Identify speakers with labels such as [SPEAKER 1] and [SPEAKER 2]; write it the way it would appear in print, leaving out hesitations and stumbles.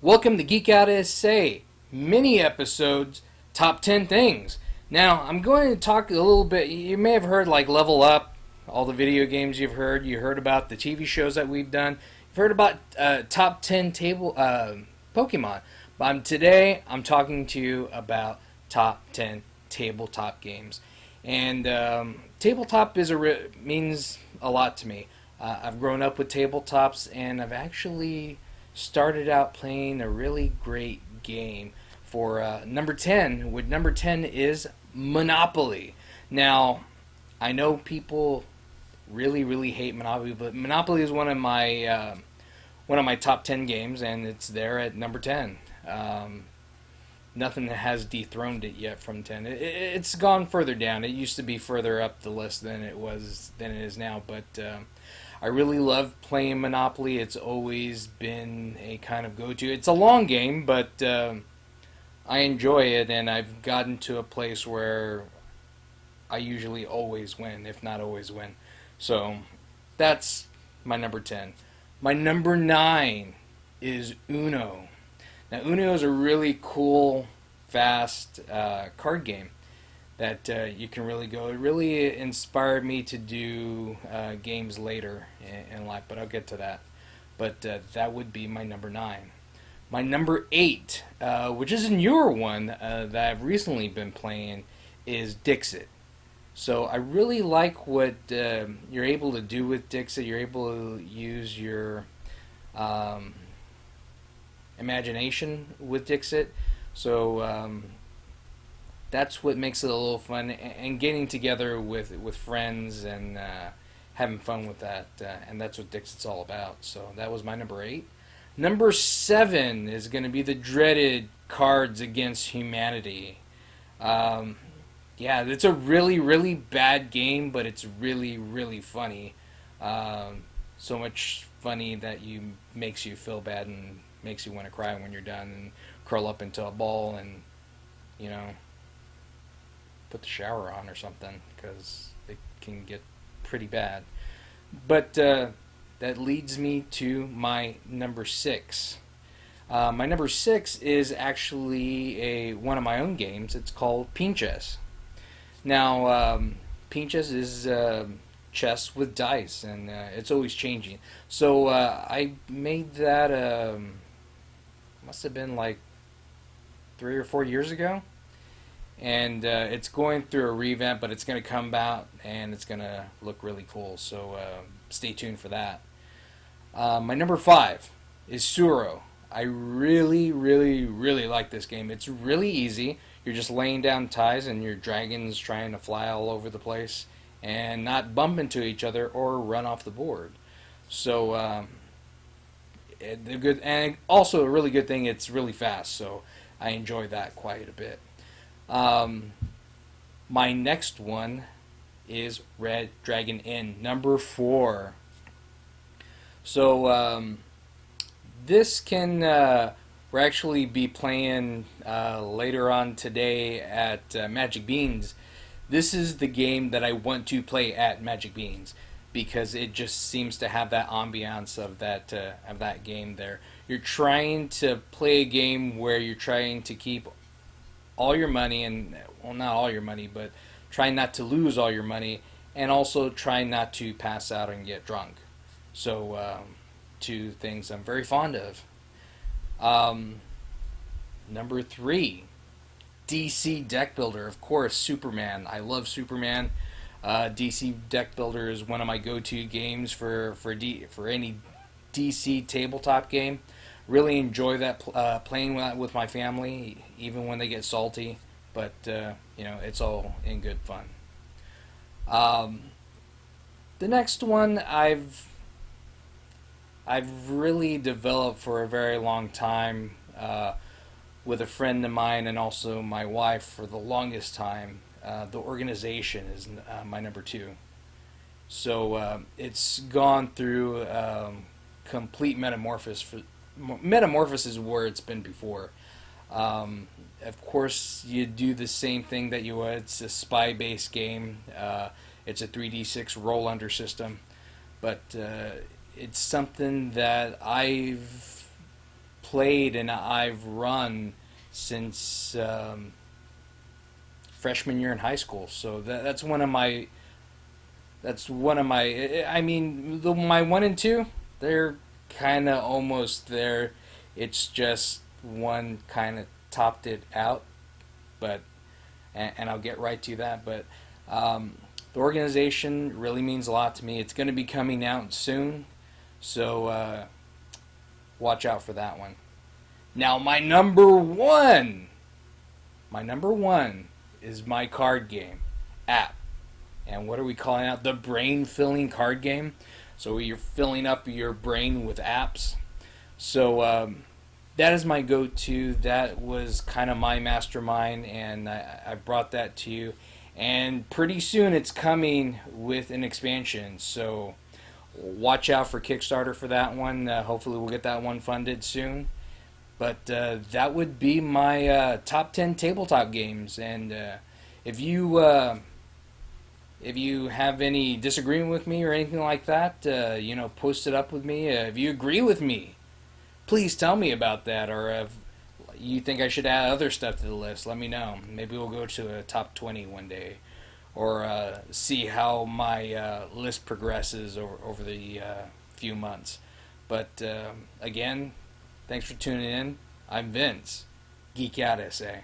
[SPEAKER 1] Welcome to Geek Out SA, mini episodes, top 10 things. Now, I'm going to talk a little bit, you may have heard like Level Up, all the video games you heard about the TV shows that we've done, you've heard about top 10 Pokemon. But today, I'm talking to you about top 10 tabletop games. And tabletop means a lot to me. I've grown up with tabletops, and I've actually started out playing a really great game for number 10. With number 10 is Monopoly. Now, I know people really hate Monopoly, but Monopoly is one of my top 10 games, and it's there at number 10. Nothing has dethroned it yet from 10. It's gone further down. It used to be further up the list than it is now, but I really love playing Monopoly. It's always been a kind of go-to. It's a long game, but I enjoy it, and I've gotten to a place where I usually always win, if not always win. So that's my number 10. My number 9 is Uno. Now, Uno is a really cool, fast card game that you can really go. It really inspired me to do games later in life, but I'll get to that. But that would be my number 9. My number 8, which is a newer one that I've recently been playing, is Dixit. So I really like what you're able to do with Dixit. You're able to use your imagination with Dixit. So that's what makes it a little fun, and getting together with friends and having fun with that, and that's what Dixit's all about. So that was my number 8. Number 7 is going to be the dreaded Cards Against Humanity. Yeah, it's a really bad game, but it's really funny. So much funny that makes you feel bad and makes you want to cry when you're done and curl up into a ball and, put the shower on or something, because it can get pretty bad. But that leads me to my number 6. My number 6 is actually one of my own games. It's called Pinchess. Now, Pinchess is chess with dice, and it's always changing. So I made that, must have been like 3 or 4 years ago. And it's going through a revamp, but it's going to come out, and it's going to look really cool. So stay tuned for that. My number 5 is SoroRo. I really like this game. It's really easy. You're just laying down ties, and your dragon's trying to fly all over the place and not bump into each other or run off the board. So the good, and also a really good thing, it's really fast. So I enjoy that quite a bit. My next one is Red Dragon Inn, number 4. So this can we'll actually be playing later on today at Magic Beans. This is the game that I want to play at Magic Beans, because it just seems to have that ambiance of that game there. You're trying to play a game where you're trying to keep all your money, and well, not all your money, but try not to lose all your money, and also try not to pass out and get drunk. So two things I'm very fond of. Number 3, DC Deck Builder. Of course, Superman. I love Superman. DC Deck Builder is one of my go-to games for any DC tabletop game. Really enjoy that playing with my family, even when they get salty. But it's all in good fun. The next one I've really developed for a very long time with a friend of mine and also my wife for the longest time. The Organization is my number 2. So it's gone through complete metamorphosis. Metamorphosis is where it's been before. Of course, you do the same thing that you would. It's a spy-based game. It's a 3d6 roll-under system. But it's something that I've played and I've run since freshman year in high school. So that's one of my. That's one of my. I mean, my 1 and 2, they're kind of almost there. It's just one kind of topped it out, but and I'll get right to that. But the organization really means a lot to me. It's going to be coming out soon, so watch out for that one. Now, my number one is my card game app. And what are we calling out? The brain-filling card game. So you're filling up your brain with apps. So that is my go-to. That was kind of my mastermind, and I brought that to you. And pretty soon it's coming with an expansion. So watch out for Kickstarter for that one. Hopefully we'll get that one funded soon. But that would be my top 10 tabletop games. And if you have any disagreement with me or anything like that, post it up with me. If you agree with me, please tell me about that. Or if you think I should add other stuff to the list, let me know. Maybe we'll go to a top 20 one day. Or see how my list progresses over the few months. But again, thanks for tuning in. I'm Vince. Geek out, SA.